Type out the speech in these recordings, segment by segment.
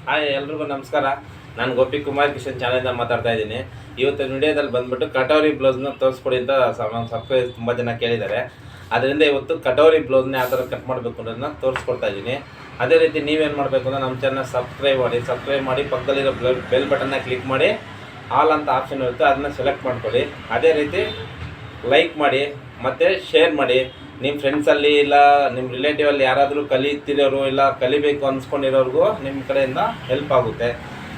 Hi ಎಲ್ರಿಗೂ ನಮಸ್ಕಾರ. ನಾನು ಗೋಪಿ ಕುಮಾರ್ ಕಿಶನ್ ಚಾನಲಿಂದ ಮಾತಾಡ್ತಾ ಇದ್ದೀನಿ. ಇವತ್ತು ವಿಡಿಯೋದಲ್ಲಿ ಬಂದ್ಬಿಟ್ಟು ಕಟೋರಿ ಬ್ಲೌಸ್ನ ತೋರಿಸ್ಕೊಡಿ ಅಂತ ಸಬ್ಸ್ಕ್ರೈಬ್ ತುಂಬ ಜನ ಕೇಳಿದ್ದಾರೆ. ಅದರಿಂದ ಇವತ್ತು ಕಟೋರಿ ಬ್ಲೌಸ್ನ ಯಾವ ಥರ ಕಟ್ ಮಾಡಬೇಕು ಅನ್ನೋದನ್ನ ತೋರಿಸ್ಕೊಡ್ತಾ ಇದ್ದೀನಿ. ಅದೇ ರೀತಿ ನೀವೇನು ಮಾಡಬೇಕು ಅಂದರೆ ನಮ್ಮ ಚಾನಲ್ ಸಬ್ಸ್ಕ್ರೈಬ್ ಮಾಡಿ ಪಕ್ಕದಲ್ಲಿರೋ ಬೆಲ್ ಬಟನ್ನ ಕ್ಲಿಕ್ ಮಾಡಿ ಆಲ್ ಅಂತ ಆಪ್ಷನ್ ಇರುತ್ತೆ, ಅದನ್ನ ಸೆಲೆಕ್ಟ್ ಮಾಡ್ಕೊಳ್ಳಿ. ಅದೇ ರೀತಿ ಲೈಕ್ ಮಾಡಿ ಮತ್ತು ಶೇರ್ ಮಾಡಿ. ನಿಮ್ಮ ಫ್ರೆಂಡ್ಸಲ್ಲಿ ಇಲ್ಲ ನಿಮ್ಮ ರಿಲೇಟಿವಲ್ಲಿ ಯಾರಾದರೂ ಕಲಿತಿರೋರು ಇಲ್ಲ ಕಲಿಬೇಕು ಅನ್ಸ್ಕೊಂಡಿರೋರಿಗೂ ನಿಮ್ಮ ಕಡೆಯಿಂದ ಹೆಲ್ಪ್ ಆಗುತ್ತೆ.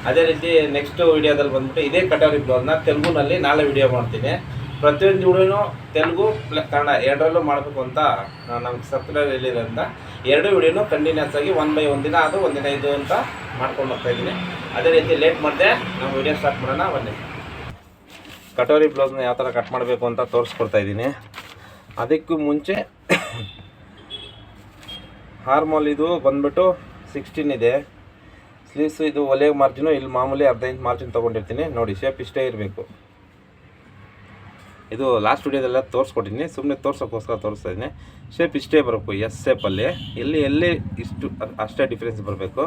ಅದೇ ರೀತಿ ನೆಕ್ಸ್ಟ್ ವೀಡಿಯೋದಲ್ಲಿ ಬಂದ್ಬಿಟ್ಟು ಇದೇ ಕಟೋರಿ ಬ್ಲೌಸ್ನ ತೆಲುಗುನಲ್ಲಿ ನಾಳೆ ವೀಡಿಯೋ ಮಾಡ್ತೀನಿ. ಪ್ರತಿಯೊಂದು ವಿಡಿಯೋನೂ ತೆಲುಗು ಕನ್ನಡ ಎರಡರಲ್ಲೂ ಮಾಡಬೇಕು ಅಂತ ನಮ್ಗೆ ಸಬ್ಸ್ಕ್ರೈಬ್ ಹೇಳಿರೋದ್ರಿಂದ ಎರಡು ವಿಡಿಯೋನೂ ಕಂಟಿನ್ಯೂಸ್ ಆಗಿ 1 by 1 ದಿನ ಅದು ಒಂದಿನ ಇದು ಅಂತ ಮಾಡ್ಕೊಂಡು ಹೋಗ್ತಾಯಿದ್ದೀನಿ. ಅದೇ ರೀತಿ ಲೇಟ್ ಮಾಡಿದೆ ನಾವು ವಿಡಿಯೋ ಸ್ಟಾರ್ಟ್ ಮಾಡೋಣ ಬನ್ನಿ. ಕಟೋರಿ ಬ್ಲೌಸ್ನ ಯಾವ ಥರ ಕಟ್ ಮಾಡಬೇಕು ಅಂತ ತೋರಿಸ್ಕೊಡ್ತಾ ಇದ್ದೀನಿ. ಅದಕ್ಕೂ ಮುಂಚೆ ಹಾರ್ಮೋಲ್ ಇದು ಬಂದ್ಬಿಟ್ಟು 16 ಇದೆ. ಸ್ಲೀವ್ಸ್ ಇದು ಒಲೆ ಮಾರ್ಜಿನು ಇಲ್ಲಿ ಮಾಮೂಲಿ 1/2 ಇಂಚ್ ಮಾರ್ಜಿನ್ ತೊಗೊಂಡಿರ್ತೀನಿ. ನೋಡಿ ಶೇಪ್ ಇಷ್ಟೇ ಇರಬೇಕು. ಇದು ಲಾಸ್ಟ್ ವಿಡಿಯೋದೆಲ್ಲ ತೋರಿಸ್ಕೊಟ್ಟಿದ್ದೀನಿ, ಸುಮ್ಮನೆ ತೋರ್ಸೋಕ್ಕೋಸ್ಕರ ತೋರಿಸ್ತಾ ಇದ್ದೀನಿ. ಶೇಪ್ ಇಷ್ಟೇ ಬರಬೇಕು, ಎಸ್ ಶೇಪಲ್ಲಿ ಎಲ್ಲಿ ಇಷ್ಟು ಅಷ್ಟೇ ಡಿಫ್ರೆನ್ಸ್ ಬರಬೇಕು.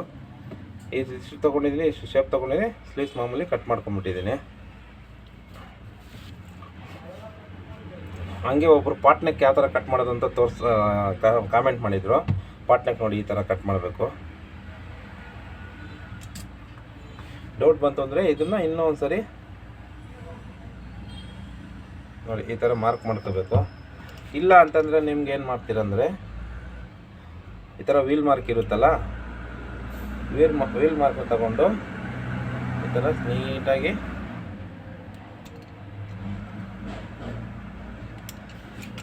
ಇಷ್ಟು ತೊಗೊಂಡಿದ್ದೀನಿ, ಇಷ್ಟು ಶೇಪ್ ತೊಗೊಂಡಿದ್ದೀನಿ. ಸ್ಲೀವ್ಸ್ ಮಾಮೂಲಿ ಕಟ್ ಮಾಡ್ಕೊಂಬಿಟ್ಟಿದ್ದೀನಿ. ಹಂಗೆ ಒಬ್ಬರು ಪಾಟ್ನೆಕ್ ಯಾವ ಥರ ಕಟ್ ಮಾಡೋದು ಅಂತ ಕಾಮೆಂಟ್ ಮಾಡಿದರು. ಪಾಟ್ನೆಕ್ ನೋಡಿ ಈ ಥರ ಕಟ್ ಮಾಡಬೇಕು. ಡೌಟ್ ಬಂತು ಅಂದರೆ ಇದನ್ನು ಇನ್ನೂ ಒಂದು ಸರಿ ನೋಡಿ ಈ ಥರ ಮಾರ್ಕ್ ಮಾಡ್ಕೋಬೇಕು. ಇಲ್ಲ ಅಂತಂದರೆ ನಿಮ್ಗೆ ಏನು ಮಾಡ್ತೀರಂದರೆ ಈ ಥರ ವೀಲ್ ಮಾರ್ಕ್ ಇರುತ್ತಲ್ಲ, ವೀಲ್ ಮಾರ್ಕ್ ತಗೊಂಡು ಈ ಥರ ನೀಟಾಗಿ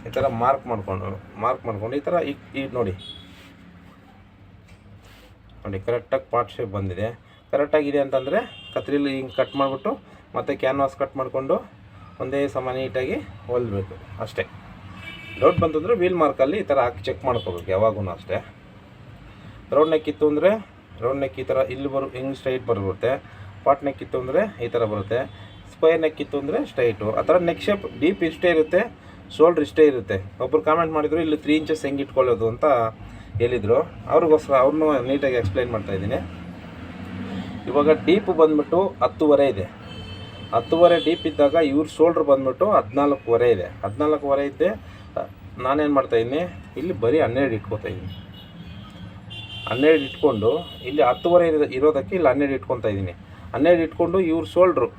ಈ ಥರ ಮಾರ್ಕ್ ಮಾಡ್ಕೊಂಡು ಈ ಥರ ಈಗ ನೋಡಿ ಕರೆಕ್ಟಾಗಿ ಪಾರ್ಟ್ ಶೇಪ್ ಬಂದಿದೆ. ಕರೆಕ್ಟಾಗಿದೆ ಅಂತಂದರೆ ಕತ್ರಿಲಿ ಹಿಂಗೆ ಕಟ್ ಮಾಡಿಬಿಟ್ಟು ಮತ್ತು ಕ್ಯಾನ್ವಾಸ್ ಕಟ್ ಮಾಡಿಕೊಂಡು ಒಂದೇ ಸಮ ನೀಟಾಗಿ ಹೊಲ್ಬೇಕು ಅಷ್ಟೇ. ಡೌಟ್ ಬಂತಂದರೆ ವೀಲ್ ಮಾರ್ಕಲ್ಲಿ ಈ ಥರ ಹಾಕಿ ಚೆಕ್ ಮಾಡ್ಕೋಬೇಕು ಯಾವಾಗೂ ಅಷ್ಟೇ. ರೌಂಡ್ ನೆಕ್ ಇತ್ತು ಅಂದರೆ ರೌಂಡ್ ನೆಕ್ ಈ ಥರ ಇಲ್ಲಿ ಹಿಂಗೆ ಸ್ಟ್ರೈಟ್ ಬರುತ್ತೆ. ಪಾಟ್ ನೆಕ್ ಇತ್ತು ಅಂದರೆ ಈ ಥರ ಬರುತ್ತೆ. ಸ್ಕ್ವೇರ್ ನೆಕ್ ಇತ್ತು ಅಂದರೆ ಸ್ಟ್ರೈಟು. ಆ ಥರ ನೆಕ್ ಶೇಪ್ ಡೀಪ್ ಇಷ್ಟೇ ಇರುತ್ತೆ, ಶೋಲ್ಡ್ರ್ ಇಷ್ಟೇ ಇರುತ್ತೆ. ಒಬ್ಬರು ಕಾಮೆಂಟ್ ಮಾಡಿದ್ರು ಇಲ್ಲಿ 3 ಇಂಚಸ್ ಹೆಂಗೆ ಇಟ್ಕೊಳ್ಳೋದು ಅಂತ ಹೇಳಿದರು. ಅವ್ರಿಗೋಸ್ಕರ ಅವ್ರನ್ನೂ ನೀಟಾಗಿ ಎಕ್ಸ್ಪ್ಲೈನ್ ಮಾಡ್ತಾಯಿದ್ದೀನಿ. ಇವಾಗ ಡೀಪ್ ಬಂದ್ಬಿಟ್ಟು 10.5 ಇದೆ. 10.5 ಡೀಪ್ ಇದ್ದಾಗ ಇವ್ರ ಶೋಲ್ಡ್ರ್ ಬಂದ್ಬಿಟ್ಟು 14.5 ಇದೆ. 14.5 ಇದ್ದೆ ನಾನೇನು ಮಾಡ್ತಾಯಿದ್ದೀನಿ, ಇಲ್ಲಿ ಬರೀ 12 ಇಟ್ಕೊತಾಯಿದ್ದೀನಿ. 12 ಇಟ್ಕೊಂಡು ಇಲ್ಲಿ 10.5 ಇರೋದಕ್ಕೆ ಇಲ್ಲಿ 12 ಇಟ್ಕೊತಾ ಇದ್ದೀನಿ. 12 ಇಟ್ಕೊಂಡು ಇವ್ರ ಶೋಲ್ಡ್ರು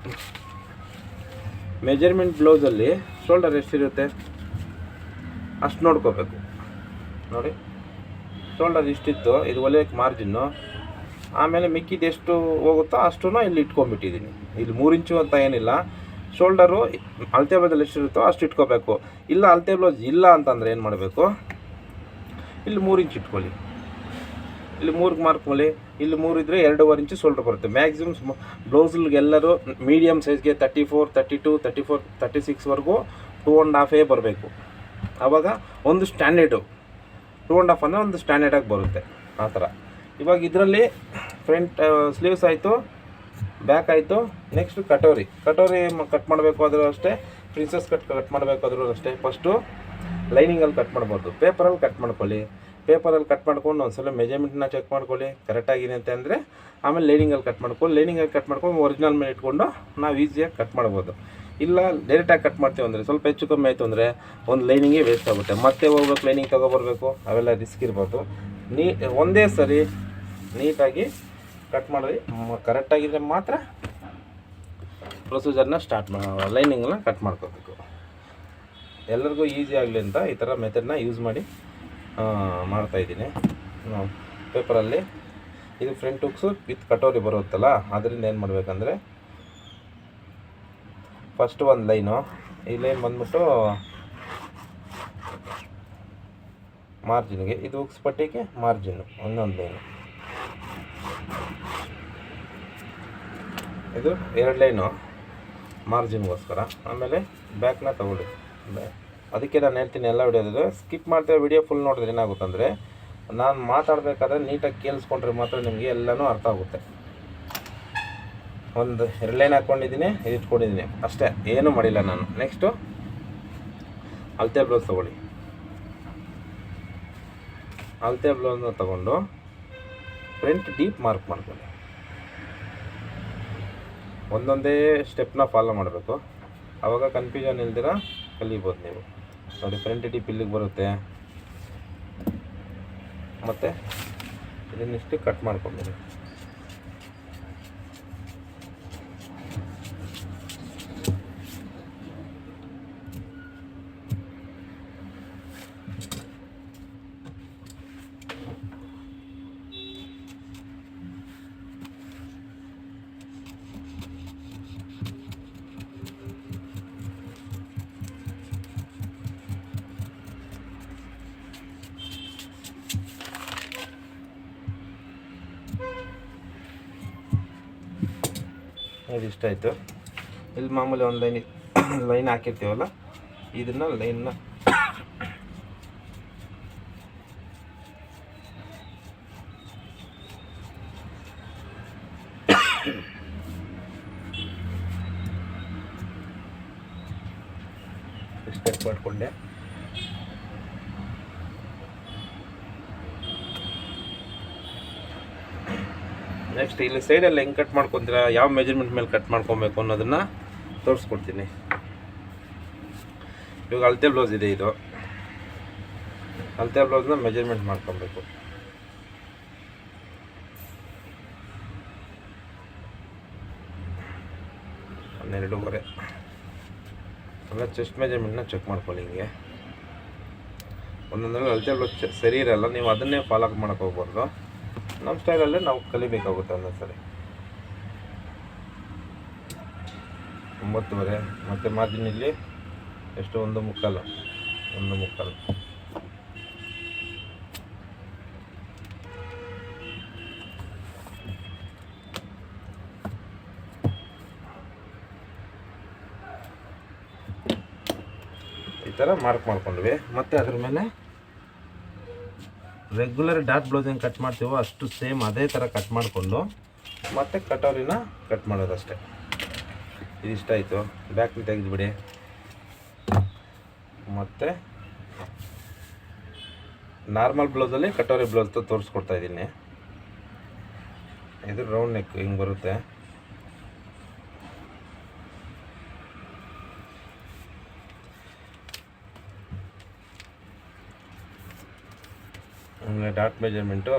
ಮೆಜರ್ಮೆಂಟ್ ಬ್ಲೌಸಲ್ಲಿ ಶೋಲ್ಡರ್ ಎಷ್ಟಿರುತ್ತೆ ಅಷ್ಟು ನೋಡ್ಕೋಬೇಕು. ನೋಡಿ ಶೋಲ್ಡರ್ ಇಷ್ಟಿತ್ತು, ಇದು ಒಲೆಯಕ್ಕೆ ಮಾರ್ಜಿನ್ನು. ಆಮೇಲೆ ಮಿಕ್ಕಿದ್ದು ಎಷ್ಟು ಹೋಗುತ್ತೋ ಅಷ್ಟು ಇಲ್ಲಿ ಇಟ್ಕೊಂಡ್ಬಿಟ್ಟಿದ್ದೀನಿ. ಇಲ್ಲಿ 3 ಇಂಚು ಅಂತ ಏನಿಲ್ಲ. ಶೋಲ್ಡರು ಅಳತೆ ಬ್ಲೌಸಲ್ಲಿ ಎಷ್ಟಿರುತ್ತೋ ಅಷ್ಟು ಇಟ್ಕೋಬೇಕು. ಇಲ್ಲ ಅಳತೆ ಬ್ಲೌಸ್ ಇಲ್ಲ ಅಂತಂದರೆ ಏನು ಮಾಡಬೇಕು, ಇಲ್ಲಿ 3 ಇಂಚ್ ಇಟ್ಕೊಳ್ಳಿ. ಇಲ್ಲಿ 3ಗೆ ಮಾರ್ಕ್ ಮಾಡಿ, ಇಲ್ಲಿ 3 ಇದ್ದರೆ 2.5 ಇಂಚು ಶೋಲ್ಡರ್ ಬರುತ್ತೆ. ಮ್ಯಾಕ್ಸಿಮಮ್ ಬ್ಲೌಸ್ಗೆಲ್ಲರೂ ಮೀಡಿಯಮ್ ಸೈಜ್ಗೆ 34, 32, 34, 36ವರೆಗೂ 2.5 ಬರಬೇಕು. ಆವಾಗ ಒಂದು ಸ್ಟ್ಯಾಂಡರ್ಡು 2.5 ಅಂದರೆ ಒಂದು ಸ್ಟ್ಯಾಂಡರ್ಡಾಗಿ ಬರುತ್ತೆ ಆ ಥರ. ಇವಾಗ ಇದರಲ್ಲಿ ಫ್ರಂಟ್ ಸ್ಲೀವ್ಸ್ ಆಯಿತು, ಬ್ಯಾಕ್ ಆಯಿತು. ನೆಕ್ಸ್ಟು ಕಟೋರಿ ಕಟ್ ಮಾಡಬೇಕು ಆದರೂ ಅಷ್ಟೇ, ಪ್ರಿನ್ಸಸ್ ಕಟ್ ಮಾಡಬೇಕಾದ್ರೂ ಅಷ್ಟೇ. ಫಸ್ಟು ಲೈನಿಂಗಲ್ಲಿ ಕಟ್ ಮಾಡ್ಬೋದು, ಪೇಪರಲ್ಲಿ ಕಟ್ ಮಾಡ್ಕೊಳ್ಳಿ. ಪೇಪರಲ್ಲಿ ಕಟ್ ಮಾಡ್ಕೊಂಡು ಒಂದ್ಸಲ ಮೆಜರ್ಮೆಂಟ್ನ ಚೆಕ್ ಮಾಡ್ಕೊಳ್ಳಿ ಕರೆಕ್ಟಾಗಿದೆ ಅಂತ ಅಂದರೆ ಆಮೇಲೆ ಲೈನಿಂಗಲ್ಲಿ ಕಟ್ ಮಾಡ್ಕೊಂಡು ಒರಿಜಿನಲ್ ಮೇಲೆ ಇಟ್ಕೊಂಡು ನಾವು ಈಸಿಯಾಗಿ ಕಟ್ ಮಾಡ್ಬೋದು. ಇಲ್ಲ ಡೈರೆಕ್ಟಾಗಿ ಕಟ್ ಮಾಡ್ತೀವಿ ಅಂದರೆ ಸ್ವಲ್ಪ ಹೆಚ್ಚು ಕಮ್ಮಿ ಆಯಿತು ಅಂದರೆ ಒಂದು ಲೈನಿಂಗೇ ವೇಸ್ಟ್ ಆಗುತ್ತೆ. ಮತ್ತೆ ಹೋಗ್ಬೇಕು ಲೈನಿಂಗ್ ತೊಗೊಬರ್ಬೇಕು, ಅವೆಲ್ಲ ರಿಸ್ಕ್ ಇರ್ಬೋದು. ಒಂದೇ ಸರಿ ನೀಟಾಗಿ ಕಟ್ ಮಾಡಿ ಕರೆಕ್ಟಾಗಿದ್ದರೆ ಮಾತ್ರ ಪ್ರೊಸೀಜರ್ನ ಲೈನಿಂಗನ್ನ ಕಟ್ ಮಾಡ್ಕೋಬೇಕು. ಎಲ್ಲರಿಗೂ ಈಸಿ ಆಗಲಿ ಅಂತ ಈ ಥರ ಮೆಥಡ್ನ ಯೂಸ್ ಮಾಡಿ ಮಾಡ್ತಾಯಿದ್ದೀನಿ. ಪೇಪರಲ್ಲಿ ಇದು ಫ್ರಂಟ್ ಹುಕ್ಸು ವಿತ್ ಕಟೋರಿ ಬರುತ್ತಲ್ಲ, ಅದರಿಂದ ಏನು ಮಾಡಬೇಕಂದ್ರೆ ಫಸ್ಟ್ ಒಂದು ಲೈನು, ಈ ಲೈನ್ ಬಂದ್ಬಿಟ್ಟು ಮಾರ್ಜಿನ್ಗೆ, ಇದು ಹುಕ್ಸ್ ಪಟ್ಟಿಗೆ ಮಾರ್ಜಿನ್ನು ಇನ್ನೊಂದು ಲೈನು, ಇದು 2 ಲೈನು ಮಾರ್ಜಿನ್ಗೋಸ್ಕರ. ಆಮೇಲೆ ಬ್ಯಾಕ್ನ ತಗೊಳ್ಳಿ. ಅದಕ್ಕೆ ನಾನು ಹೇಳ್ತೀನಿ ಎಲ್ಲ ವಿಡಿಯೋದು ಸ್ಕಿಪ್ ಮಾಡ್ತೇವೆ. ವಿಡಿಯೋ ಫುಲ್ ನೋಡಿದ್ರೆ ಏನಾಗುತ್ತಂದರೆ ನಾನು ಮಾತಾಡಬೇಕಾದ್ರೆ ನೀಟಾಗಿ ಕೇಳಿಸ್ಕೊಂಡ್ರೆ ಮಾತ್ರ ನಿಮಗೆ ಎಲ್ಲನೂ ಅರ್ಥ ಆಗುತ್ತೆ. ಒಂದು 2 ಲೈನ್ ಹಾಕ್ಕೊಂಡಿದ್ದೀನಿ, ಇದು ಇಟ್ಕೊಂಡಿದ್ದೀನಿ ಅಷ್ಟೇ, ಏನೂ ಮಾಡಿಲ್ಲ ನಾನು. ನೆಕ್ಸ್ಟು ಅಳತೆ ಬ್ಲೌಸ್ ತೊಗೊಳ್ಳಿ. ಅಳತೆ ಬ್ಲೌಸ್ನ ತೊಗೊಂಡು ಫ್ರಂಟ್ ಡೀಪ್ ಮಾರ್ಕ್ ಮಾಡ್ಕೊಳ್ಳಿ. ಒಂದೊಂದೇ ಸ್ಟೆಪ್ನ ಫಾಲೋ ಮಾಡಬೇಕು, ಆವಾಗ ಕನ್ಫ್ಯೂಷನ್ ಇಲ್ದಿರ ಕಲಿಬೋದು ನೀವು. ನೋಡಿ ಫ್ರಂಟ್ ಟಿಪ್ ಇಲ್ಲಿಗೆ ಬರುತ್ತೆ, ಮತ್ತು ಇದನ್ನಿಷ್ಟು ಕಟ್ ಮಾಡ್ಕೊಂಬಿಡಿ. ಇದಿಷ್ಟ ಆಯಿತು. ಇಲ್ಲಿ ಮಾಮೂಲಿ ಒಂದು ಲೈನ್ ಹಾಕಿರ್ತೀವಲ್ಲ, ಇದನ್ನು ಲೈನ್ನ ಸ್ಟೆಪ್ ಮಾಡಿಕೊಂಡೆ. ನೆಕ್ಸ್ಟ್ ಇಲ್ಲಿ ಸೈಡಲ್ಲಿ ಹೆಂಗೆ ಕಟ್ ಮಾಡ್ಕೊತೀರಾ, ಯಾವ ಮೆಜರ್ಮೆಂಟ್ ಮೇಲೆ ಕಟ್ ಮಾಡ್ಕೊಬೇಕು ಅನ್ನೋದನ್ನು ತೋರಿಸ್ಕೊಡ್ತೀನಿ. ಇವಾಗ ಅಳತೆ ಬ್ಲೌಸ್ ಇದೆ, ಇದು ಅಳತೆ ಬ್ಲೌಸ್ನ ಮೆಜರ್ಮೆಂಟ್ ಮಾಡ್ಕೊಬೇಕು. ಹನ್ನೆರಡೂವರೆ ಎಲ್ಲ ಚೆಸ್ಟ್ ಮೆಜರ್ಮೆಂಟ್ನ ಚೆಕ್ ಮಾಡ್ಕೊಳ್ಳಿ. ಹಿಂಗೆ ಒಂದೊಂದರಲ್ಲಿ ಅಳತೆ ಬ್ಲೌಸ್ ಸರಿ ಇರಲ್ಲ, ನೀವು ಅದನ್ನೇ ಫಾಲೋ ಮಾಡೋಕ್ಕೆ ಹೋಗ್ಬಾರ್ದು. ನಮ್ಮ ಸ್ಟೈಲಲ್ಲೇ ನಾವು ಕಲಿಬೇಕಾಗುತ್ತೆ ಒಂದೊಂದ್ಸರಿ. 9:30 ಮತ್ತು ಮಾರ್ಜಿನ್ ಇಲ್ಲಿ ಎಷ್ಟು, 1.25 ಈ ಥರ ಮಾರ್ಕ್ ಮಾಡ್ಕೊಂಡ್ವಿ. ಮತ್ತು ಅದ್ರ ಮೇಲೆ ರೆಗ್ಯುಲರ್ ಡಾಟ್ ಬ್ಲೌಸ್ ಹೆಂಗೆ ಕಟ್ ಮಾಡ್ತೀವೋ ಅಷ್ಟು ಸೇಮ್ ಅದೇ ಥರ ಕಟ್ ಮಾಡಿಕೊಂಡು ಮತ್ತು ಕಟೋರಿನ ಕಟ್ ಮಾಡೋದಷ್ಟೇ. ಇದಿಷ್ಟ ಆಯಿತು. ಬ್ಯಾಕ್ನ ತೆಗೆದುಬಿಡಿ. ಮತ್ತು ನಾರ್ಮಲ್ ಬ್ಲೌಸಲ್ಲಿ ಕಟೋರಿ ಬ್ಲೌಸ್ ತೋರಿಸ್ಕೊಡ್ತಾ ಇದ್ದೀನಿ. ಇದು ರೌಂಡ್ ನೆಕ್ ಹಿಂಗೆ ಬರುತ್ತೆ. ಡಾಟ್ ಮೆಜರ್ಮೆಂಟು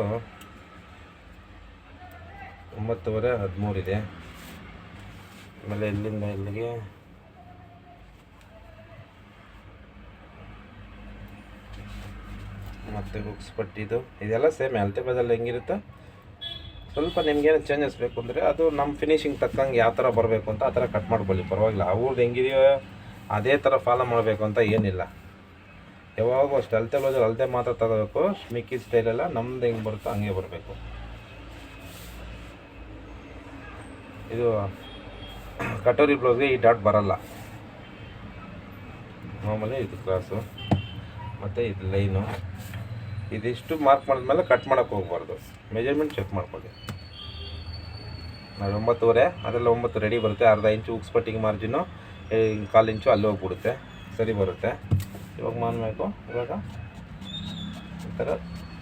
9:13 ಇದೆ. ಆಮೇಲೆ ಇಲ್ಲಿಂದ ಇಲ್ಲಿಗೆ ಮತ್ತು ಹುಕ್ಸ್ ಪಟ್ಟಿದು ಇದೆಲ್ಲ ಸೇಮ್. ಅಳತೆ ಬದಲು ಹೆಂಗಿರುತ್ತೆ, ಸ್ವಲ್ಪ ನಿಮ್ಗೇನು ಚೇಂಜಸ್ ಬೇಕು ಅಂದರೆ ಅದು ನಮ್ಮ ಫಿನಿಶಿಂಗ್ ತಕ್ಕಂಗೆ ಯಾವ ಥರ ಬರಬೇಕು ಅಂತ ಆ ಥರ ಕಟ್ ಮಾಡ್ಕೊಳ್ಳಿ, ಪರವಾಗಿಲ್ಲ. ಅವ್ರದ್ದು ಹೆಂಗಿದೆಯೋ ಅದೇ ಥರ ಫಾಲೋ ಮಾಡಬೇಕು ಅಂತ ಏನಿಲ್ಲ. ಯಾವಾಗೂ ಅಷ್ಟೇ ಅಳತೆ ಬ್ಲೌಸಲ್ಲಿ ಅಳತೆ ಮಾತ್ರ ತಗೋಬೇಕು. ಮಿಕ್ಕಿ ಸ್ಟೈಲೆಲ್ಲ ನಮ್ದು ಹೆಂಗೆ ಬರುತ್ತೋ ಹಂಗೆ ಬರಬೇಕು. ಇದು ಕಟೋರಿ ಬ್ಲೌಸ್ಗೆ ಈ ಡಾಟ್ ಬರಲ್ಲ. ಮಾಮೂಲಿ ಇದು ಕ್ರಾಸು ಮತ್ತು ಇದು ಲೈನು. ಇದಿಷ್ಟು ಮಾರ್ಕ್ ಮಾಡಿದ್ಮೇಲೆ ಕಟ್ ಮಾಡೋಕ್ಕೆ ಹೋಗ್ಬಾರ್ದು. ಮೆಜರ್ಮೆಂಟ್ ಚೆಕ್ ಮಾಡ್ಕೊಳ್ಳಿ. ನಾವು 9:30 ಅದೆಲ್ಲ 9 ರೆಡಿ ಬರುತ್ತೆ. ಅರ್ಧ ಇಂಚು ಹುಕ್ಸ್ ಪಟ್ಟಿಗೆ ಮಾರ್ಜಿನು 1/4 ಇಂಚು ಅಲ್ಲಿ ಹೋಗ್ಬಿಡುತ್ತೆ, ಸರಿ ಬರುತ್ತೆ. ಇವಾಗ ಮಾಡಬೇಕು, ಇವಾಗ ಈ ಥರ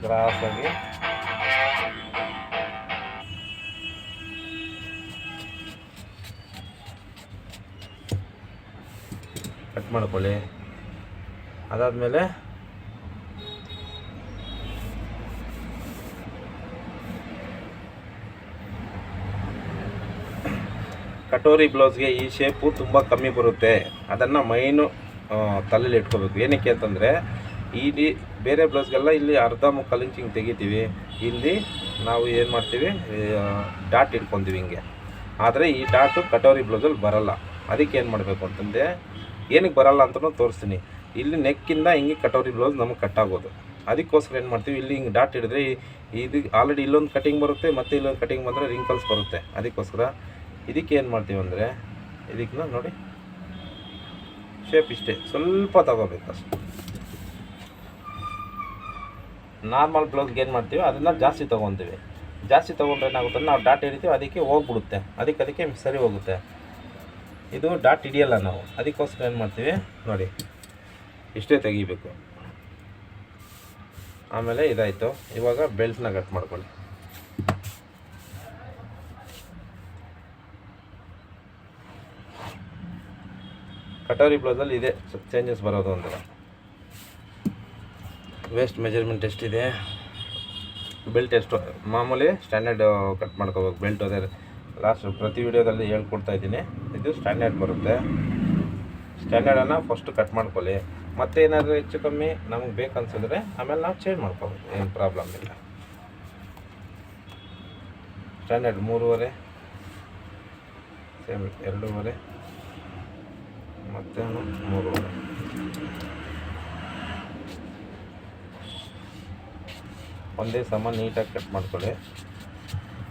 ಗ್ರಾಸಾಗಿ ಕಟ್ ಮಾಡ್ಕೊಳ್ಳಿ. ಅದಾದಮೇಲೆ ಕಟೋರಿ ಬ್ಲೌಸ್ಗೆ ಈ ಶೇಪು ತುಂಬ ಕಮ್ಮಿ ಬರುತ್ತೆ. ಅದನ್ನು ಮೈನು ತಲೆಯಲ್ಲಿ ಇಟ್ಕೋಬೇಕು. ಏನಕ್ಕೆ ಅಂತಂದರೆ ಇಲ್ಲಿ ಬೇರೆ ಬ್ಲೌಸ್ಗೆಲ್ಲ ಇಲ್ಲಿ ಅರ್ಧ 3/4 ಇಂಚ್ ಹಿಂಗೆ ತೆಗಿತೀವಿ. ಇಲ್ಲಿ ನಾವು ಏನು ಮಾಡ್ತೀವಿ, ಡಾಟ್ ಇಟ್ಕೊತೀವಿ ಹಿಂಗೆ. ಆದರೆ ಈ ಡಾಟು ಕಟೋರಿ ಬ್ಲೌಸಲ್ಲಿ ಬರಲ್ಲ. ಅದಕ್ಕೆ ಏನು ಮಾಡಬೇಕು ಅಂತಂದರೆ, ಏನಕ್ಕೆ ಬರಲ್ಲ ಅಂತಲೂ ತೋರಿಸ್ತೀನಿ. ಇಲ್ಲಿ ನೆಕ್ಕಿಂದ ಹಿಂಗೆ ಕಟೋರಿ ಬ್ಲೌಸ್ ನಮಗೆ ಕಟ್ಟಾಗೋದು. ಅದಕ್ಕೋಸ್ಕರ ಏನು ಮಾಡ್ತೀವಿ, ಇಲ್ಲಿ ಹಿಂಗೆ ಡಾಟ್ ಹಿಡಿದ್ರೆ ಇದು ಆಲ್ರೆಡಿ ಇಲ್ಲೊಂದು ಕಟಿಂಗ್ ಬರುತ್ತೆ, ಮತ್ತು ಇಲ್ಲೊಂದು ಕಟಿಂಗ್ ಬಂದರೆ ರಿಂಕಲ್ಸ್ ಬರುತ್ತೆ. ಅದಕ್ಕೋಸ್ಕರ ಇದಕ್ಕೆ ಏನು ಮಾಡ್ತೀವಿ ಅಂದರೆ, ಇದಕ್ಕೆ ನೋಡಿ ಶೇಪ್ ಇಷ್ಟೇ ಸ್ವಲ್ಪ ತಗೋಬೇಕು ಅಷ್ಟೆ. ನಾರ್ಮಲ್ ಬ್ಲೌಸ್ಗೆ ಏನು ಮಾಡ್ತೀವಿ ಅದನ್ನು ಜಾಸ್ತಿ ತೊಗೊತೀವಿ. ಜಾಸ್ತಿ ತೊಗೊಂಡ್ರೆ ಏನಾಗುತ್ತೆ, ನಾವು ಡಾಟ್ ಹಿಡಿತೀವಿ, ಅದಕ್ಕೆ ಹೋಗ್ಬಿಡುತ್ತೆ, ಅದಕ್ಕೆ ಸರಿ ಹೋಗುತ್ತೆ. ಇದು ಡಾಟ್ ಹಿಡಿಯಲ್ಲ ನಾವು, ಅದಕ್ಕೋಸ್ಕರ ಏನು ಮಾಡ್ತೀವಿ ನೋಡಿ ಇಷ್ಟೇ ತೆಗಿಬೇಕು. ಆಮೇಲೆ ಇದಾಯಿತು. ಇವಾಗ ಬೆಲ್ಟ್ನ ಕಟ್ ಮಾಡ್ಕೊಳ್ಳಿ. ಕಟೋರಿ ಬ್ಲೌಸಲ್ಲಿ ಇದೆ ಚೇಂಜಸ್ ಬರೋದು ಅಂದರೆ. ವೇಸ್ಟ್ ಮೆಜರ್ಮೆಂಟ್ ಎಷ್ಟಿದೆ, ಬೆಲ್ಟ್ ಎಷ್ಟು, ಮಾಮೂಲಿ ಸ್ಟ್ಯಾಂಡರ್ಡ್ ಕಟ್ ಮಾಡ್ಕೋಬೇಕು. ಬೆಲ್ಟ್ ಅದೇ ಲಾಸ್ಟ್ ಪ್ರತಿ ವಿಡಿಯೋದಲ್ಲಿ ಹೇಳ್ಕೊಡ್ತಾ ಇದ್ದೀನಿ. ಇದು ಸ್ಟ್ಯಾಂಡರ್ಡ್ ಬರುತ್ತೆ. ಸ್ಟ್ಯಾಂಡರ್ಡನ್ನು ಫಸ್ಟು ಕಟ್ ಮಾಡ್ಕೊಳ್ಳಿ. ಮತ್ತೆ ಏನಾದರೂ ಹೆಚ್ಚು ಕಮ್ಮಿ ನಮಗೆ ಬೇಕನ್ಸಿದ್ರೆ ಆಮೇಲೆ ನಾವು ಚೇಂಜ್ ಮಾಡ್ಕೋಬೇಕು, ಏನು ಪ್ರಾಬ್ಲಮ್ ಇಲ್ಲ. ಸ್ಟ್ಯಾಂಡರ್ಡ್ 3.5 ಸೇಮ್ 2.5 ಮತ್ತು 3.5. ಒಂದೇ ಸಮ ನೀಟಾಗಿ ಕಟ್ ಮಾಡ್ಕೊಳ್ಳಿ.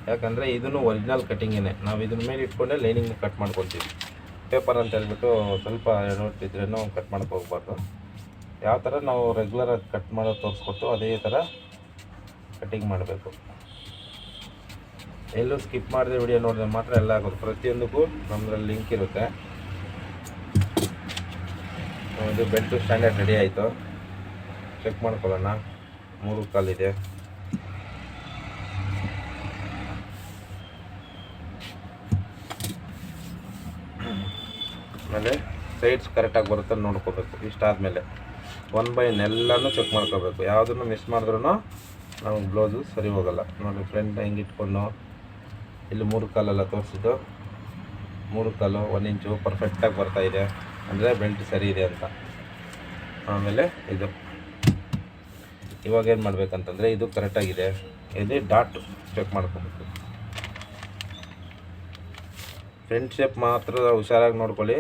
ಯಾಕಂದರೆ ಇದನ್ನು ಒರಿಜಿನಲ್ ಕಟ್ಟಿಂಗೇ, ನಾವು ಇದನ್ನ ಮೇಲೆ ಇಟ್ಕೊಂಡೆ ಲೈನಿಂಗ್ ಕಟ್ ಮಾಡ್ಕೊತೀವಿ. ಪೇಪರ್ ಅಂತ ಹೇಳ್ಬಿಟ್ಟು ಸ್ವಲ್ಪ ನೋಡ್ತಿದ್ರೇನು ಕಟ್ ಮಾಡೋಕ್ಕೆ ಹೋಗ್ಬಾರ್ದು. ಯಾವ ಥರ ನಾವು ರೆಗ್ಯುಲರಾಗಿ ಕಟ್ ಮಾಡೋದು ತೋರಿಸ್ಕೊಟ್ಟು ಅದೇ ಥರ ಕಟ್ಟಿಂಗ್ ಮಾಡಬೇಕು. ಎಲ್ಲೂ ಸ್ಕಿಪ್ ಮಾಡಿದ್ರೆ ವಿಡಿಯೋ ನೋಡಿದ್ರೆ ಮಾತ್ರ ಎಲ್ಲ ಆಗೋದು. ಪ್ರತಿಯೊಂದಕ್ಕೂ ನಮ್ಮದ್ರಲ್ಲಿ ಲಿಂಕ್ ಇರುತ್ತೆ. ಇದು ಬೆಲ್ಟು ಸ್ಟ್ಯಾಂಡರ್ಡ್ ರೆಡಿ ಆಯಿತು. ಚೆಕ್ ಮಾಡ್ಕೊಳ್ಳೋಣ. 3 ಕಾಲಿದೆ. ಆಮೇಲೆ ಸೈಡ್ಸ್ ಕರೆಕ್ಟಾಗಿ ಬರುತ್ತೆ ನೋಡ್ಕೋಬೇಕು. ಇಷ್ಟಾದಮೇಲೆ 1/9 ಎಲ್ಲನೂ ಚೆಕ್ ಮಾಡ್ಕೋಬೇಕು. ಯಾವುದನ್ನು ಮಿಸ್ ಮಾಡಿದ್ರೂ ನಮಗೆ ಬ್ಲೌಸು ಸರಿ ಹೋಗೋಲ್ಲ. ನೋಡಿ ಫ್ರಂಟ್ ಹೆಂಗೆ ಇಟ್ಕೊಂಡು ಇಲ್ಲಿ 3 ಕಾಲೆಲ್ಲ ತೋರಿಸಿದ್ದು 3 ಕಾಲು 1 ಇಂಚು ಪರ್ಫೆಕ್ಟಾಗಿ ಬರ್ತಾಯಿದೆ ಅಂದರೆ ಬೆಲ್ಟ್ ಸರಿ ಇದೆ ಅಂತ. ಆಮೇಲೆ ಇದು ಇವಾಗ ಏನು ಮಾಡಬೇಕಂತಂದರೆ ಇದು ಕರೆಕ್ಟಾಗಿದೆ. ಇದು ಡಾಟ್ ಚೆಕ್ ಮಾಡ್ಕೋಬೇಕು. ಫ್ರಂಟ್ ಶೇಪ್ ಮಾತ್ರ ಹುಷಾರಾಗಿ ನೋಡ್ಕೊಳ್ಳಿ.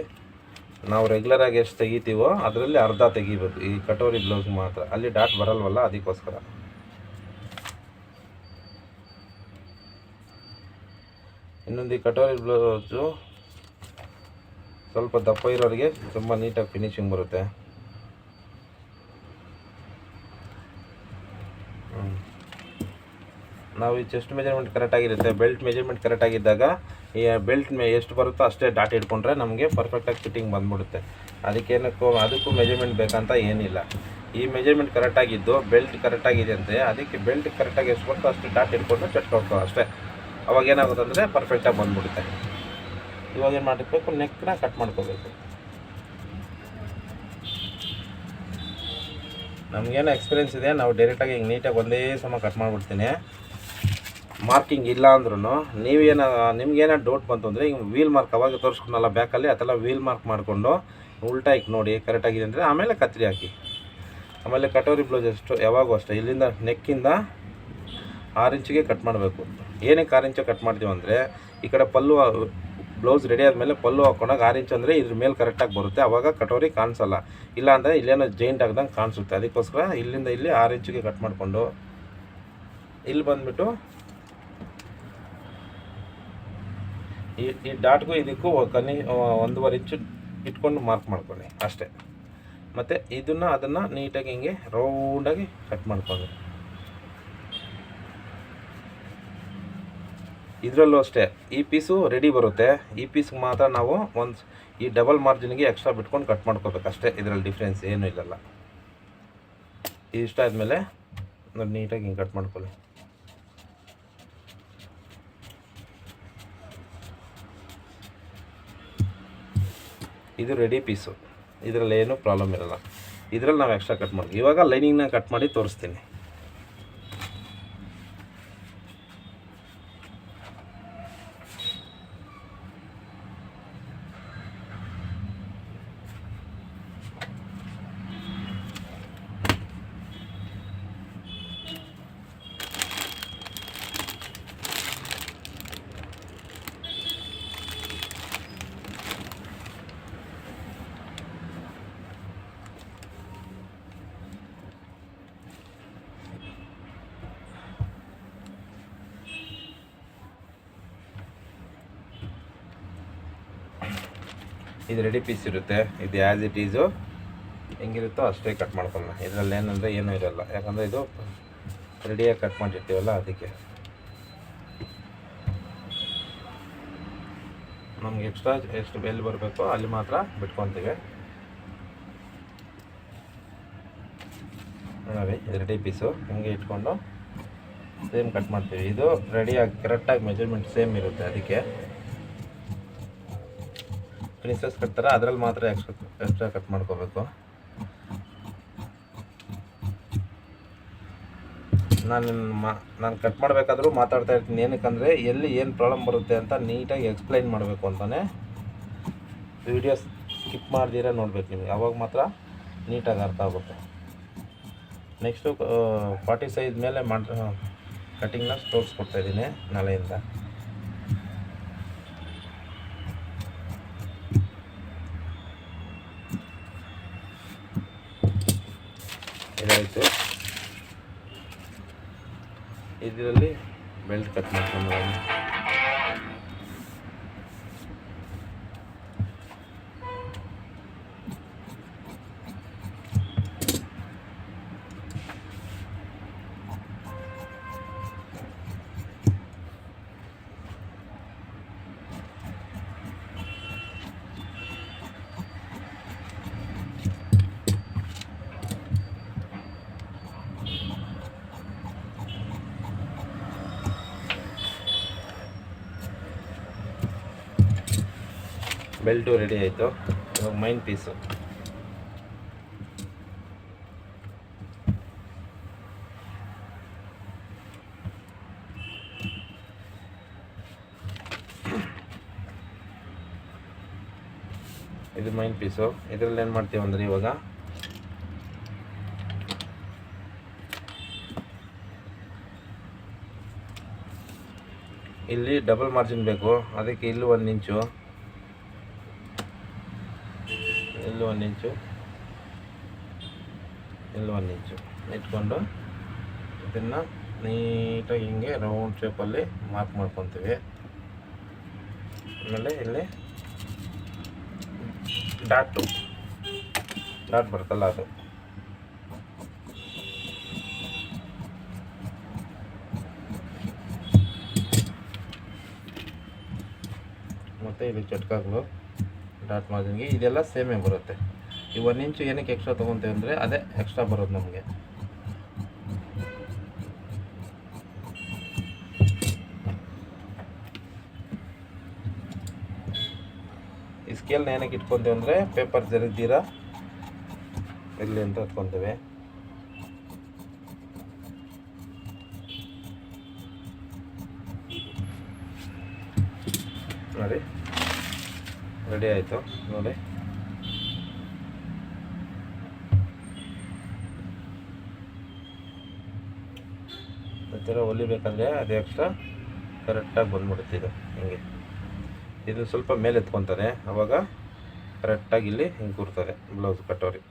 ನಾವು ರೆಗ್ಯುಲರಾಗಿ ಎಷ್ಟು ತೆಗಿತೀವೋ ಅದರಲ್ಲಿ ಅರ್ಧ ತೆಗಿಬೇಕು. ಈ ಕಟೋರಿ ಬ್ಲೌಸ್ ಮಾತ್ರ ಅಲ್ಲಿ ಡಾಟ್ ಬರಲ್ವಲ್ಲ, ಅದಕ್ಕೋಸ್ಕರ. ಇನ್ನೊಂದು ಈ ಕಟೋರಿ ಬ್ಲೌಸು ಸ್ವಲ್ಪ ದಪ್ಪ ಇರೋರಿಗೆ ತುಂಬ ನೀಟಾಗಿ ಫಿನಿಶಿಂಗ್ ಬರುತ್ತೆ. ನಾವು ಈ ಚೆಸ್ಟ್ ಮೆಜರ್ಮೆಂಟ್ ಕರೆಕ್ಟಾಗಿರುತ್ತೆ. ಬೆಲ್ಟ್ ಮೆಜರ್ಮೆಂಟ್ ಕರೆಕ್ಟಾಗಿದ್ದಾಗ ಈ ಬೆಲ್ಟ್ ಎಷ್ಟು ಬರುತ್ತೋ ಅಷ್ಟೇ ಡಾಟ್ ಇಟ್ಕೊಂಡ್ರೆ ನಮಗೆ ಪರ್ಫೆಕ್ಟಾಗಿ ಫಿಟ್ಟಿಂಗ್ ಬಂದ್ಬಿಡುತ್ತೆ. ಅದಕ್ಕೂ ಮೆಜರ್ಮೆಂಟ್ ಬೇಕಂತ ಏನಿಲ್ಲ. ಈ ಮೆಜರ್ಮೆಂಟ್ ಕರೆಕ್ಟಾಗಿದ್ದು ಬೆಲ್ಟ್ ಕರೆಕ್ಟಾಗಿದೆ ಅಂದರೆ ಅದಕ್ಕೆ ಬೆಲ್ಟ್ ಕರೆಕ್ಟಾಗಿ ಎಷ್ಟು ಬರುತ್ತೋ ಅಷ್ಟು ಡಾಟ್ ಇಟ್ಕೊಂಡು ಚಟ್ಕೊಳ್ಕೋ ಅಷ್ಟೇ. ಅವಾಗ ಏನಾಗುತ್ತೆ ಅಂದರೆ ಪರ್ಫೆಕ್ಟಾಗಿ ಬಂದ್ಬಿಡುತ್ತೆ. ಇವಾಗ ಏನು ಮಾಡಬೇಕು, ನೆಕ್ನ ಕಟ್ ಮಾಡ್ಕೋಬೇಕು. ನಮಗೇನೋ ಎಕ್ಸ್ಪೀರಿಯೆನ್ಸ್ ಇದೆ, ನಾವು ಡೈರೆಕ್ಟಾಗಿ ಹಿಂಗೆ ನೀಟಾಗಿ ಒಂದೇ ಸಮ ಕಟ್ ಮಾಡಿಬಿಡ್ತೀನಿ. ಮಾರ್ಕಿಂಗ್ ಇಲ್ಲ ಅಂದ್ರೂ ನಿಮ್ಗೇನೋ ಡೌಟ್ ಬಂತು ಅಂದರೆ ಹಿಂಗೆ ವೀಲ್ ಮಾರ್ಕ್ ಅವಾಗ ತೋರಿಸ್ಕೊಂಡಲ್ಲ ಬ್ಯಾಕಲ್ಲಿ ಅದೆಲ್ಲ ವೀಲ್ ಮಾರ್ಕ್ ಮಾಡಿಕೊಂಡು ಉಲ್ಟಾ ಇಕ್ಕೆ ನೋಡಿ ಕರೆಕ್ಟಾಗಿದೆ ಅಂದರೆ ಆಮೇಲೆ ಕತ್ರಿ ಹಾಕಿ. ಆಮೇಲೆ ಕಟೋರಿ ಬ್ಲೌಸ್ ಎಷ್ಟು ಯಾವಾಗೂ ಅಷ್ಟೇ ಇಲ್ಲಿಂದ ನೆಕ್ಕಿಂದ 6 ಇಂಚಿಗೆ ಕಟ್ ಮಾಡಬೇಕು. ಏನಕ್ಕೆ 6 ಇಂಚು ಕಟ್ ಮಾಡ್ತೀವಿ ಅಂದರೆ ಈ ಕಡೆ ಪಲ್ಲು ಬ್ಲೌಸ್ ರೆಡಿ ಆದಮೇಲೆ ಪಲ್ಲು ಹಾಕ್ಕೊಂಡಾಗ 6 ಇಂಚು ಅಂದರೆ ಇದ್ರ ಮೇಲೆ ಕರೆಕ್ಟಾಗಿ ಬರುತ್ತೆ. ಆವಾಗ ಕಟೋರಿ ಕಾಣಿಸಲ್ಲ. ಇಲ್ಲ ಅಂದರೆ ಇಲ್ಲೇನೋ ಜೈಂಟ್ ಆಗ್ದಂಗೆ ಕಾಣಿಸುತ್ತೆ. ಅದಕ್ಕೋಸ್ಕರ ಇಲ್ಲಿಂದ ಇಲ್ಲಿ 6 ಇಂಚಿಗೆ ಕಟ್ ಮಾಡಿಕೊಂಡು ಇಲ್ಲಿ ಬಂದುಬಿಟ್ಟು ಈ ಡಾಟ್ಗೂ ಇದಕ್ಕೂ 1.5 ಇಂಚು ಇಟ್ಕೊಂಡು ಮಾರ್ಕ್ ಮಾಡ್ಕೊಳ್ಳಿ ಅಷ್ಟೇ. ಮತ್ತು ಅದನ್ನು ನೀಟಾಗಿ ಹಿಂಗೆ ರೌಂಡಾಗಿ ಕಟ್ ಮಾಡ್ಕೊಳ್ಳಿ. ಇದರಲ್ಲೂ ಅಷ್ಟೇ ಈ ಪೀಸು ರೆಡಿ ಬರುತ್ತೆ. ಈ ಪೀಸ್ಗೆ ಮಾತ್ರ ನಾವು ಈ ಡಬಲ್ ಮಾರ್ಜಿನ್ಗೆ ಎಕ್ಸ್ಟ್ರಾ ಬಿಟ್ಕೊಂಡು ಕಟ್ ಮಾಡ್ಕೋಬೇಕು ಅಷ್ಟೇ. ಇದರಲ್ಲಿ ಡಿಫ್ರೆನ್ಸ್ ಏನೂ ಇಲ್ಲಲ್ಲ. ಇಷ್ಟ ಆದಮೇಲೆ ನೋಡಿ ನೀಟಾಗಿ ಹಿಂಗೆ ಕಟ್ ಮಾಡ್ಕೊಳ್ಳಿ. ಇದು ರೆಡಿ ಪೀಸು, ಇದರಲ್ಲಿ ಏನೂ ಪ್ರಾಬ್ಲಮ್ ಇರೋಲ್ಲ. ಇದರಲ್ಲಿ ನಾವು ಎಕ್ಸ್ಟ್ರಾ ಕಟ್ ಮಾಡ್ತೀವಿ. ಇವಾಗ ಲೈನಿಂಗ್ನ ಕಟ್ ಮಾಡಿ ತೋರಿಸ್ತೀನಿ. ಇದು ರೆಡಿ ಪೀಸ್ ಇರುತ್ತೆ. ಇದು ಆ್ಯಸ್ ಇಟ್ ಈಸು ಹೆಂಗಿರುತ್ತೋ ಅಷ್ಟೇ ಕಟ್ ಮಾಡ್ಕೊಳ್ಳೋಣ. ಇದರಲ್ಲಿ ಏನಂದರೆ ಏನೂ ಇರೋಲ್ಲ, ಯಾಕಂದರೆ ಇದು ರೆಡಿಯಾಗಿ ಕಟ್ ಮಾಡಿರ್ತೀವಲ್ಲ ಅದಕ್ಕೆ. ನಮ್ಗೆ ಎಕ್ಸ್ಟ್ರಾ ಎಷ್ಟು ಎಲ್ಲಿ ಬರಬೇಕೋ ಅಲ್ಲಿ ಮಾತ್ರ ಬಿಟ್ಕೊತೀವಿ. ನೋಡಿ ಇದು ರೆಡಿ ಪೀಸು ಹಿಂಗೆ ಇಟ್ಕೊಂಡು ಸೇಮ್ ಕಟ್ ಮಾಡ್ತೀವಿ. ಇದು ರೆಡಿಯಾಗಿ ಕರೆಕ್ಟಾಗಿ ಮೆಜರ್ಮೆಂಟ್ ಸೇಮ್ ಇರುತ್ತೆ. ಅದಕ್ಕೆ ಪ್ರಿನ್ಸಸ್ ಕಟ್ ಥರ ಅದರಲ್ಲಿ ಮಾತ್ರ ಎಕ್ಸ್ಟ್ರಾ ಕಟ್ ಮಾಡ್ಕೋಬೇಕು. ನಾನು ಕಟ್ ಮಾಡಬೇಕಾದ್ರೂ ಮಾತಾಡ್ತಾ ಇರ್ತೀನಿ, ಏನಕ್ಕಂದರೆ ಎಲ್ಲಿ ಏನು ಪ್ರಾಬ್ಲಮ್ ಬರುತ್ತೆ ಅಂತ ನೀಟಾಗಿ ಎಕ್ಸ್ಪ್ಲೈನ್ ಮಾಡಬೇಕು ಅಂತಲೇ ವಿಡಿಯೋ ಸ್ಕಿಪ್ ಮಾಡ್ದಿರ ನೋಡ್ಬೇಕು ನೀವು, ಯಾವಾಗ ಮಾತ್ರ ನೀಟಾಗಿ ಅರ್ಥ ಆಗುತ್ತೆ. ನೆಕ್ಸ್ಟು 40 ಸೈಜ್ ಮೇಲೆ ಕಟಿಂಗ್ನ ತೋರಿಸ್ಕೊಡ್ತಾಯಿದ್ದೀನಿ ನಾಳೆಯಿಂದ. ಇದಾಯಿತು. ಇದರಲ್ಲಿ ಬೆಲ್ಟ್ ಕಟ್ ಮಾಡ್ಕೊಂಡು ಬೆಲ್ಟು ರೆಡಿ ಆಯಿತು. ಇವಾಗ ಮೈನ್ ಪೀಸು ಇದು ಮೈನ್ ಪೀಸು. ಇದರಲ್ಲಿ ಏನು ಮಾಡ್ತೀವಿ ಅಂದರೆ ಇವಾಗ ಇಲ್ಲಿ ಡಬಲ್ ಮಾರ್ಜಿನ್ ಬೇಕು, ಅದಕ್ಕೆ ಇಲ್ಲಿ 1 ಇಂಚು, ಇಲ್ಲಿ 1 ಇಂಚು, ಇಲ್ಲಿ 1 ಇಂಚು ಇಟ್ಕೊಂಡು ಇದನ್ನು ನೀಟಾಗಿ ಹಿಂಗೆ ರೌಂಡ್ ಶೇಪಲ್ಲಿ ಮಾರ್ಕ್ ಮಾಡ್ಕೊತೀವಿ. ಆಮೇಲೆ ಇಲ್ಲಿ ಡಾಟ್ ಬರ್ತಲ್ಲ ಅದು, ಮತ್ತು ಇಲ್ಲಿ ಚಟ್ಕಾಗಳು ಡಾಟ್ ಮಾರ್ಜಿನ್ಗೆ ಇದೆಲ್ಲ ಸೇಮೇ ಬರುತ್ತೆ. ಈ 1 ಇಂಚು ಏನಕ್ಕೆ ಎಕ್ಸ್ಟ್ರಾ ತೊಗೊತೀವಿ ಅಂದರೆ ಅದೇ ಎಕ್ಸ್ಟ್ರಾ ಬರೋದು ನಮಗೆ. ಈ ಸ್ಕೇಲ್ನ ಏನಕ್ಕೆ ಇಟ್ಕೊತೀವಿ ಅಂದರೆ ಪೇಪರ್ ಜರಿದ್ದೀರ ಇರಲಿ ಅಂತ ಇಟ್ಕೊತೀವಿ. ನೋಡಿ ರೆಡಿ ಆಯಿತು. ನೋಡಿ ಈ ಥರ ಹೊಲಿಬೇಕಾದ್ರೆ ಅದು ಎಕ್ಸ್ಟ್ರಾ ಕರೆಕ್ಟಾಗಿ ಬಂದ್ಬಿಡುತ್ತೆ. ಹಿಂಗೆ ಇದು ಸ್ವಲ್ಪ ಮೇಲೆ ಎತ್ಕೊತಾರೆ, ಆವಾಗ ಕರೆಕ್ಟಾಗಿ ಇಲ್ಲಿ ಹಿಂಗೆ ಕೂರ್ತದೆ ಬ್ಲೌಸ್ ಕಟ್ಟೋರಿ.